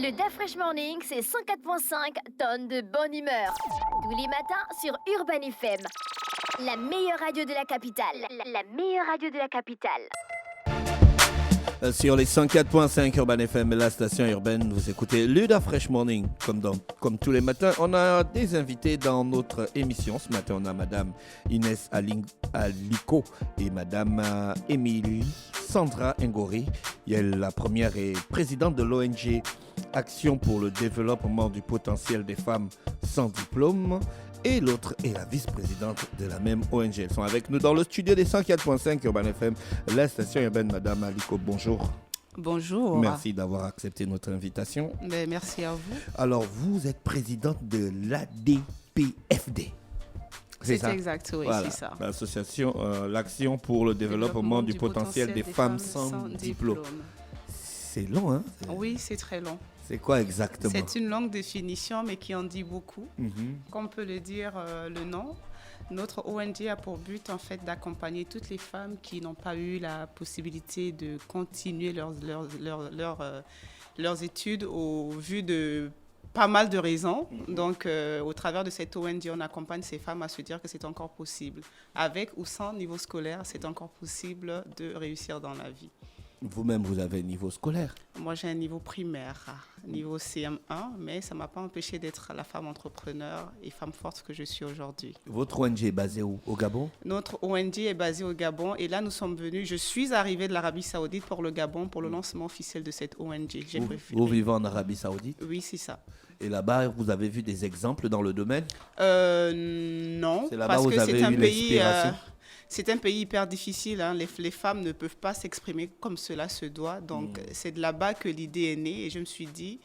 Le DAF Fresh Morning, c'est 104.5 tonnes de bonne humeur. Tous les matins sur Urban FM. La meilleure radio de la capitale. La meilleure radio de la capitale. Sur les 104.5 Urban FM, la station urbaine, vous écoutez le DAF Fresh Morning. Comme tous les matins, on a des invités dans notre émission. Ce matin, on a Madame Inès Aliko et Madame Émilie Sandra Ngori. La première est présidente de l'ONG Action pour le développement du potentiel des femmes sans diplôme. Et l'autre est la vice-présidente de la même ONG. Elles sont avec nous dans le studio des 104.5 Urban FM, la station urbaine. Madame Aliko, bonjour. Bonjour. Merci d'avoir accepté notre invitation. Merci à vous. Alors, vous êtes présidente de l'ADPFD. C'est exact, oui, voilà, c'est ça. L'association, l'Action pour le développement du potentiel des femmes sans diplôme. C'est long, hein? Oui, c'est très long. C'est quoi exactement? C'est une longue définition, mais qui en dit beaucoup. Comme peut le dire le nom, notre ONG a pour but en fait d'accompagner toutes les femmes qui n'ont pas eu la possibilité de continuer leurs études au vu de pas mal de raisons. Donc, au travers de cette ONG, on accompagne ces femmes à se dire que c'est encore possible. Avec ou sans niveau scolaire, c'est encore possible de réussir dans la vie. Vous-même, vous avez un niveau scolaire? Moi, j'ai un niveau primaire, niveau CM1, mais ça ne m'a pas empêché d'être la femme entrepreneur et femme forte que je suis aujourd'hui. Votre ONG est basée où? Au Gabon? Notre ONG est basée au Gabon et là, je suis arrivée de l'Arabie Saoudite pour le Gabon, pour le lancement officiel de cette ONG. Vous vivez en Arabie Saoudite? Oui, c'est ça. Et là-bas, vous avez vu des exemples dans le domaine? Non, c'est là-bas parce où que vous avez c'est un eu pays... l'inspiration? C'est un pays hyper difficile. Hein. Les femmes ne peuvent pas s'exprimer comme cela se doit. Donc, c'est de là-bas que l'idée est née. Et je me suis dit,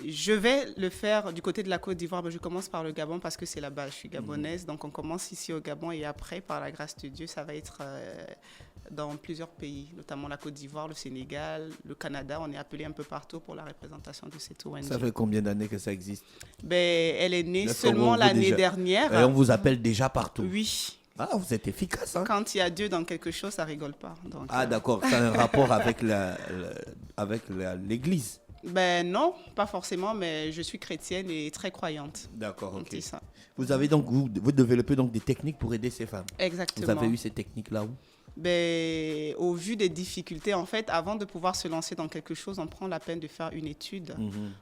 je vais le faire du côté de la Côte d'Ivoire. Mais je commence par le Gabon parce que c'est là-bas. Je suis gabonaise. Donc, on commence ici au Gabon. Et après, par la grâce de Dieu, ça va être dans plusieurs pays, notamment la Côte d'Ivoire, le Sénégal, le Canada. On est appelé un peu partout pour la représentation de cette ONG. Ça fait combien d'années que ça existe? Elle est née seulement l'année dernière. Et on vous appelle déjà partout? Oui. Ah, vous êtes efficace, hein? Quand il y a Dieu dans quelque chose, ça rigole pas. Donc, d'accord, ça a un rapport avec l'église? Non, pas forcément, mais je suis chrétienne et très croyante. D'accord, ok. C'est ça. Vous avez donc, vous développez donc des techniques pour aider ces femmes? Exactement. Vous avez eu ces techniques-là où? Au vu des difficultés, en fait, avant de pouvoir se lancer dans quelque chose, on prend la peine de faire une étude.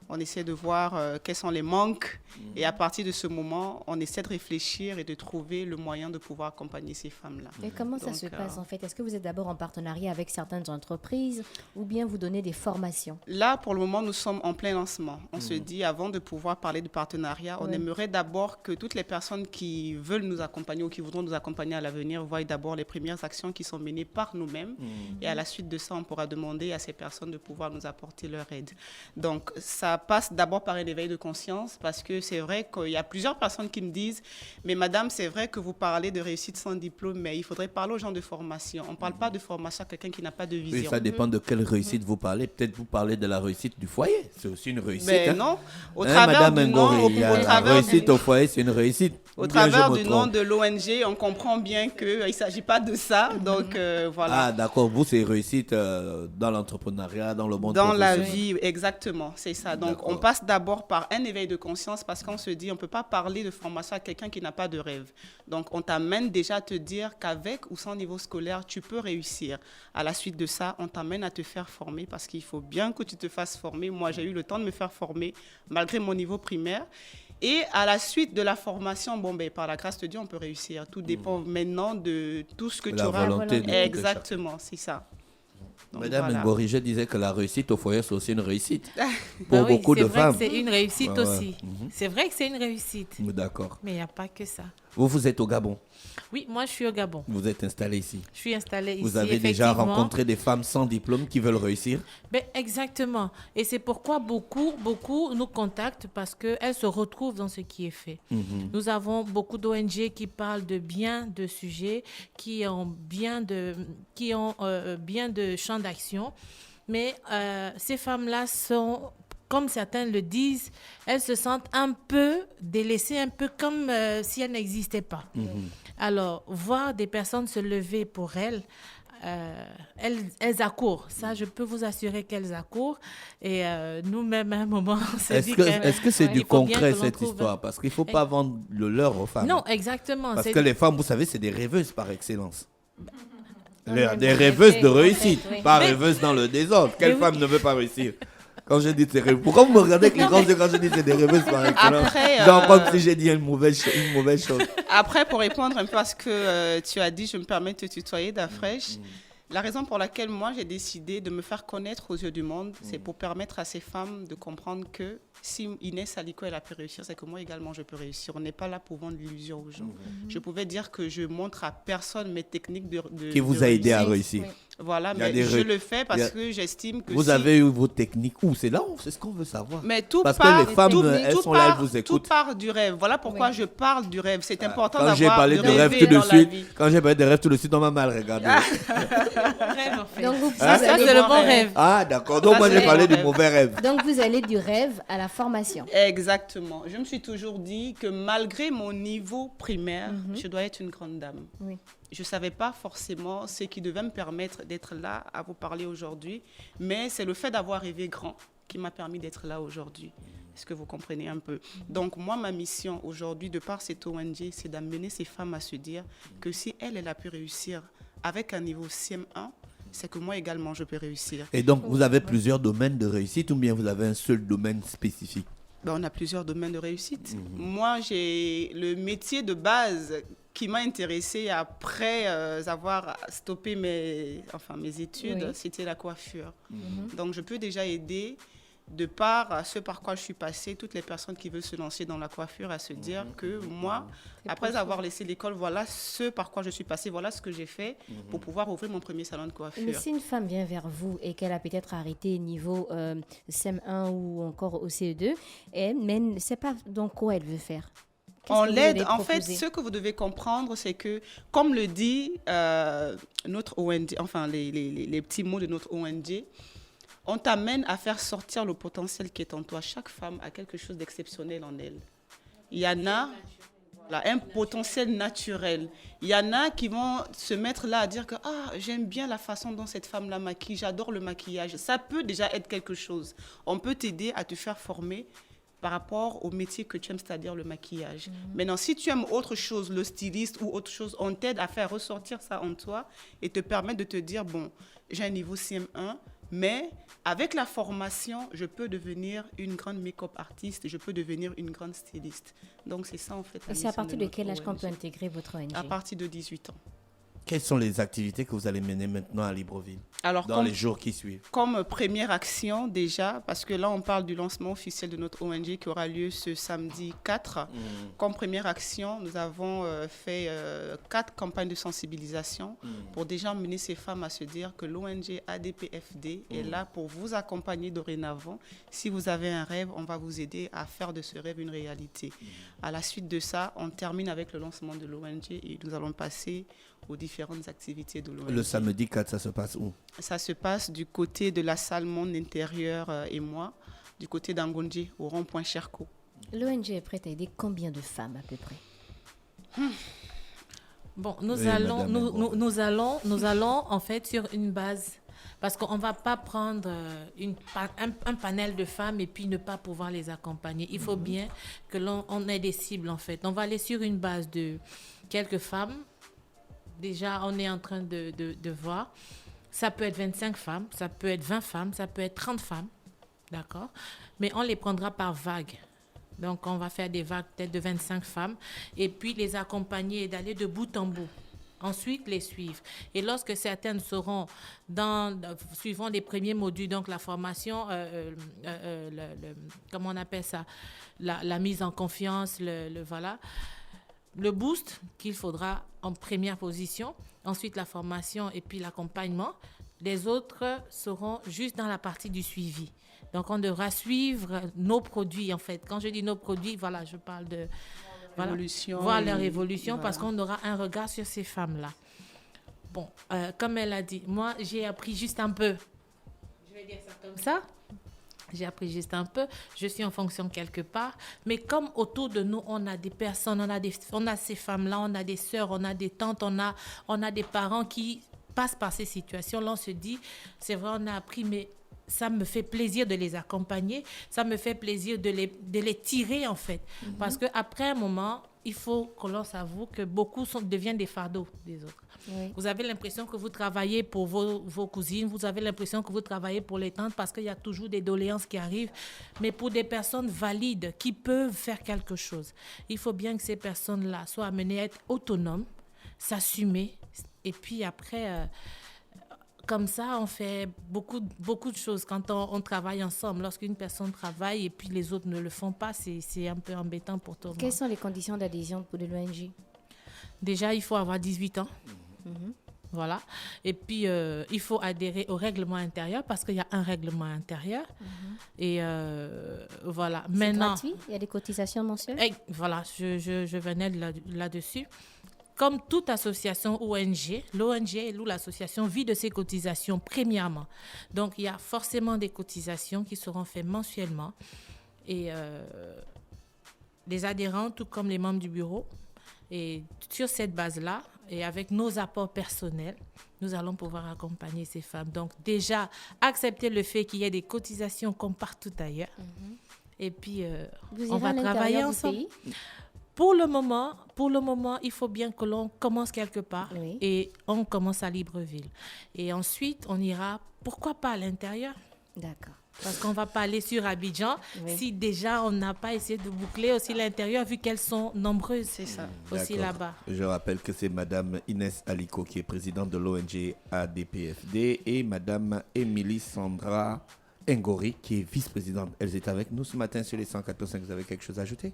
On essaie de voir quels sont les manques. Et à partir de ce moment, on essaie de réfléchir et de trouver le moyen de pouvoir accompagner ces femmes-là. Et comment ça se passe en fait? Est-ce que vous êtes d'abord en partenariat avec certaines entreprises ou bien vous donnez des formations? Là, pour le moment, nous sommes en plein lancement. On se dit, avant de pouvoir parler de partenariat, on aimerait d'abord que toutes les personnes qui veulent nous accompagner ou qui voudront nous accompagner à l'avenir voient d'abord les premières actions qui sont menées par nous-mêmes. Et à la suite de ça, on pourra demander à ces personnes de pouvoir nous apporter leur aide. Donc, ça passe d'abord par un éveil de conscience parce que c'est vrai qu'il y a plusieurs personnes qui me disent « Mais madame, c'est vrai que vous parlez de réussite sans diplôme, mais il faudrait parler aux gens de formation. On ne parle pas de formation à quelqu'un qui n'a pas de vision. » Oui, ça dépend de quelle réussite vous parlez. Peut-être vous parlez de la réussite du foyer. C'est aussi une réussite. Non, au travers du nom, la réussite au foyer, c'est une réussite. Au travers du nom de l'ONG, on comprend bien qu'il ne s'agit pas de ça. Donc, voilà. Ah, d'accord. Vous, c'est réussite dans l'entrepreneuriat, dans le monde professionnel. Dans la vie, exactement. C'est ça. Donc, on passe d'abord par un éveil de conscience parce qu'on se dit, on ne peut pas parler de formation à quelqu'un qui n'a pas de rêve. Donc, on t'amène déjà à te dire qu'avec ou sans niveau scolaire, tu peux réussir. À la suite de ça, on t'amène à te faire former parce qu'il faut bien que tu te fasses former. Moi, j'ai eu le temps de me faire former malgré mon niveau primaire. Et à la suite de la formation, par la grâce de Dieu, on peut réussir. Tout dépend maintenant de tout ce que tu auras. Exactement, c'est ça. Donc, Madame Ngori, je disais que la réussite au foyer, c'est aussi une réussite. Pour beaucoup de femmes. C'est une réussite aussi. C'est vrai que c'est une réussite. D'accord. Mais il n'y a pas que ça. Vous êtes au Gabon? Oui, moi je suis au Gabon. Vous êtes installée ici? Je suis installée ici. Vous avez déjà rencontré des femmes sans diplôme qui veulent réussir? Exactement. Et c'est pourquoi beaucoup nous contactent parce qu'elles se retrouvent dans ce qui est fait. Nous avons beaucoup d'ONG qui parlent de bien de sujets, qui ont bien de champs d'action. Mais ces femmes-là sont, comme certains le disent, elles se sentent un peu délaissées, un peu comme si elles n'existaient pas. Alors, voir des personnes se lever pour elles, elles accourent. Ça, je peux vous assurer qu'elles accourent. Et nous-mêmes, à un moment, on s'est dit Est-ce que c'est il du faut bien concret, que l'on cette trouve- histoire? Parce qu'il ne faut pas vendre le leurre aux femmes. Non, exactement. Parce c'est- que les femmes, vous savez, c'est des rêveuses par excellence. Non, Des mais- rêveuses de en réussite, fait, oui. pas rêveuses dans le désordre. Quelle oui. femme ne veut pas réussir? Quand je dis c'est rêveuses, pourquoi vous me regardez avec les grands yeux quand je dis c'est des rêveuses par excellence? Après, Genre comme si j'ai dit une mauvaise chose. Après, pour répondre un peu à ce que tu as dit, je me permets de te tutoyer, Dafresh. La raison pour laquelle moi j'ai décidé de me faire connaître aux yeux du monde, c'est pour permettre à ces femmes de comprendre que si Inès Aliko elle a pu réussir, c'est que moi également je peux réussir. On n'est pas là pour vendre l'illusion aux gens. Je pouvais dire que je montre à personne mes techniques de Qui vous de a aidé à réussite. réussir. Voilà, Il y a mais des je re- le fais il y parce a- que j'estime que Vous si- avez eu vos techniques où? C'est là où? C'est ce qu'on veut savoir. Mais tout Parce part, que les femmes, tout- elles tout sont là, elles part- vous écoutent. Tout part du rêve. Voilà pourquoi je parle du rêve. C'est important Quand j'ai d'avoir parlé de rêve rêver tout de dans la suite, vie. quand j'ai parlé de rêve tout de suite, on m'a mal regardé. Rêve, en fait. Donc, vous, Ça, vous Ça, allez, c'est le bon bon rêve. rêve. Ah, d'accord. Donc Ça, moi, c'est j'ai le parlé bon du rêve. mauvais rêve. donc vous allez du rêve à la formation. Exactement. Je me suis toujours dit que malgré mon niveau primaire, je dois être une grande dame. Oui. Je ne savais pas forcément ce qui devait me permettre d'être là à vous parler aujourd'hui, mais c'est le fait d'avoir rêvé grand qui m'a permis d'être là aujourd'hui. Est-ce que vous comprenez un peu? Donc moi, ma mission aujourd'hui, de par cette ONG, c'est d'amener ces femmes à se dire que si elle a pu réussir avec un niveau CM1, c'est que moi également, je peux réussir. Et donc, vous avez plusieurs domaines de réussite ou bien vous avez un seul domaine spécifique? Ben, on a plusieurs domaines de réussite. Moi, j'ai le métier de base qui m'a intéressée après avoir stoppé mes études, Oui. c'était la coiffure. Donc, je peux déjà aider, de par ce par quoi je suis passée, toutes les personnes qui veulent se lancer dans la coiffure à se dire que moi, après avoir laissé l'école, voilà ce par quoi je suis passée, voilà ce que j'ai fait pour pouvoir ouvrir mon premier salon de coiffure. Mais si une femme vient vers vous et qu'elle a peut-être arrêté niveau CM1 ou encore au CE2, mais ne sait pas donc quoi elle veut faire. Qu'est-ce On que vous l'aide. allez En fait, proposer? ce que vous devez comprendre, c'est que, comme le dit notre ONG, enfin les petits mots de notre ONG, on t'amène à faire sortir le potentiel qui est en toi. Chaque femme a quelque chose d'exceptionnel en elle. Il y en a un potentiel naturel. Il y en a qui vont se mettre là à dire que j'aime bien la façon dont cette femme-là maquille, j'adore le maquillage. Ça peut déjà être quelque chose. On peut t'aider à te faire former par rapport au métier que tu aimes, c'est-à-dire le maquillage. Maintenant, si tu aimes autre chose, le styliste ou autre chose, on t'aide à faire ressortir ça en toi et te permettre de te dire, bon, j'ai un niveau CM1, mais avec la formation, je peux devenir une grande make-up artiste, je peux devenir une grande styliste. Donc, c'est ça, en fait. la Et c'est à mission partir de notre quel âge qu'on ONG. peut intégrer votre ONG? À partir de 18 ans. Quelles sont les activités que vous allez mener maintenant à Libreville Alors, dans les jours qui suivent? comme première action déjà, parce que là on parle du lancement officiel de notre ONG qui aura lieu ce samedi 4. Comme première action, nous avons fait 4 campagnes de sensibilisation pour déjà mener ces femmes à se dire que l'ONG ADPFD est là pour vous accompagner dorénavant. Si vous avez un rêve, on va vous aider à faire de ce rêve une réalité. À la suite de ça, on termine avec le lancement de l'ONG et nous allons passer aux différentes activités de l'ONG. Le samedi 4, ça se passe où? Ça se passe du côté de la salle Monde Intérieur et moi, du côté d'Angondji, au rond-point Cherko. L'ONG est prête à aider combien de femmes à peu près? Bon, Oui, madame, nous allons en fait sur une base. Parce qu'on ne va pas prendre un panel de femmes et puis ne pas pouvoir les accompagner. Il faut bien que l'on ait des cibles, en fait. On va aller sur une base de quelques femmes. Déjà, on est en train de voir. Ça peut être 25 femmes, ça peut être 20 femmes, ça peut être 30 femmes. D'accord? Mais on les prendra par vague. Donc, on va faire des vagues peut-être de 25 femmes et puis les accompagner et d'aller de bout en bout. Ensuite, les suivre. Et lorsque certaines seront suivant les premiers modules, donc la formation, comment on appelle ça, la mise en confiance, voilà, le boost qu'il faudra en première position, ensuite la formation et puis l'accompagnement. Les autres seront juste dans la partie du suivi. Donc, on devra suivre nos produits, en fait. Quand je dis nos produits, voilà, je parle de... Voilà, Évolution voir et- leur évolution voilà. parce qu'on aura un regard sur ces femmes-là. Bon, comme elle a dit, moi, j'ai appris juste un peu. Je vais dire ça comme ça. J'ai appris juste un peu. Je suis en fonction quelque part. Mais comme autour de nous, on a des personnes, on a ces femmes-là, on a des sœurs, on a des tantes, on a des parents qui passent par ces situations, là, on se dit, c'est vrai, on a appris, mais ça me fait plaisir de les accompagner, ça me fait plaisir de les tirer, en fait. Parce qu'après un moment, il faut que l'on s'avoue que beaucoup deviennent des fardeaux des autres. Oui. Vous avez l'impression que vous travaillez pour vos cousines, vous avez l'impression que vous travaillez pour les tantes parce qu'il y a toujours des doléances qui arrivent. Mais pour des personnes valides qui peuvent faire quelque chose, il faut bien que ces personnes-là soient amenées à être autonomes, s'assumer. Et puis après, comme ça, on fait beaucoup de choses quand on travaille ensemble. Lorsqu'une personne travaille et puis les autres ne le font pas, c'est un peu embêtant pour tout le monde. Quelles sont les conditions d'adhésion pour de l'ONG? Déjà, il faut avoir 18 ans. Voilà. Et puis, il faut adhérer au règlement intérieur parce qu'il y a un règlement intérieur. Et voilà. C'est Maintenant, gratuit? Il y a des cotisations mensuelles? voilà, je venais là-dessus. Comme toute association ONG, l'ONG ou l'association vit de ses cotisations premièrement. Donc, il y a forcément des cotisations qui seront faites mensuellement. Et les adhérents, tout comme les membres du bureau, et sur cette base-là, et avec nos apports personnels, nous allons pouvoir accompagner ces femmes. Donc déjà, accepter le fait qu'il y ait des cotisations comme partout ailleurs. Et puis, Vous on irez va à travailler l'intérieur du ensemble. pays? Pour le moment, il faut bien que l'on commence quelque part Oui. et on commence à Libreville. Et ensuite, on ira, pourquoi pas à l'intérieur? D'accord. Parce qu'on ne va pas aller sur Abidjan si déjà on n'a pas essayé de boucler aussi l'intérieur vu qu'elles sont nombreuses. C'est ça. Aussi D'accord. là-bas. Je rappelle que c'est Madame Inès Aliko qui est présidente de l'ONG ADPFD et Madame Émilie Sandra Ngori qui est vice-présidente. Elles étaient avec nous ce matin sur les 104.5. Vous avez quelque chose à ajouter?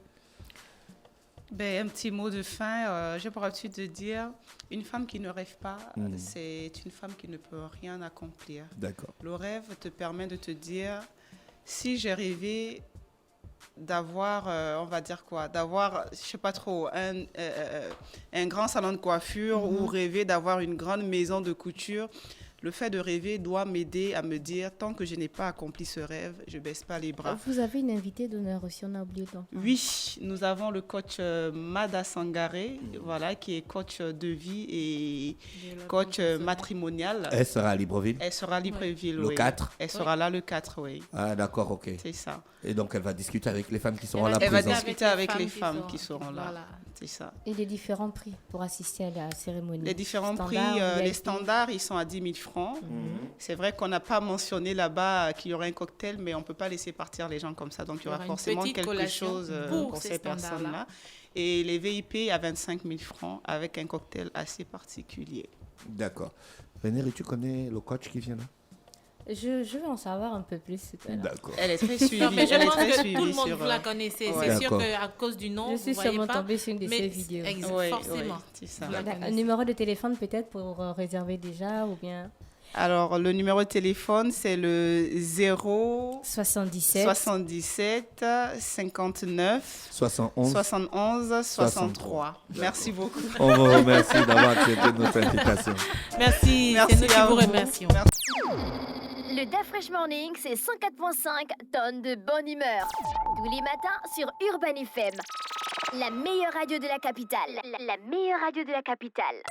Un petit mot de fin. J'ai pour habitude de dire, une femme qui ne rêve pas, c'est une femme qui ne peut rien accomplir. D'accord. Le rêve te permet de te dire, si j'ai rêvé d'avoir, on va dire quoi, d'avoir, je sais pas trop, un grand salon de coiffure ou rêver d'avoir une grande maison de couture. Le fait de rêver doit m'aider à me dire, tant que je n'ai pas accompli ce rêve, je ne baisse pas les bras. Vous avez une invitée d'honneur aussi, on a oublié d'en parler. Oui, nous avons le coach Mada Sangaré, voilà, qui est coach de vie et coach matrimonial. Elle sera à Libreville? Elle sera à Libreville, Le oui. 4? Elle sera là le 4, oui. Ah, d'accord, ok. C'est ça. Et donc, elle va discuter avec les femmes qui seront là Elle va présentes. discuter avec les femmes qui seront là. Voilà. C'est ça. Et les différents prix pour assister à la cérémonie? Les différents prix, Standard, les VIP. standards, ils sont à 10 000 francs. C'est vrai qu'on n'a pas mentionné là-bas qu'il y aurait un cocktail, mais on ne peut pas laisser partir les gens comme ça. Donc, il y aura une forcément petite quelque collation chose pour pour ces ces standards-là. personnes-là. Et les VIP à 25 000 francs avec un cocktail assez particulier. D'accord. Vénérie, tu connais le coach qui vient là? Je veux en savoir un peu plus tout à l'heure. D'accord. Elle est très suivie. Non, mais je Elle est pense très que suivie tout le monde sur, vous la connaissez. ouais. C'est sûr D'accord. qu'à cause du nom, Je suis vous voyez sûrement pas. tombée sur une de Mais ces vidéos. Oui, forcément. oui, c'est ça. Vous la Un connaissez. numéro de téléphone peut-être pour réserver déjà ou bien Alors, le numéro de téléphone, c'est le 77 077 59 71. 71 63. Merci beaucoup. On vous remercie d'avoir accepté notre invitation. Merci, Merci c'est nous qui à vous vous. remercions. Le DAF Fresh Morning, c'est 104.5 tonnes de bonne humeur. Tous les matins sur Urban FM. La meilleure radio de la capitale. La meilleure radio de la capitale.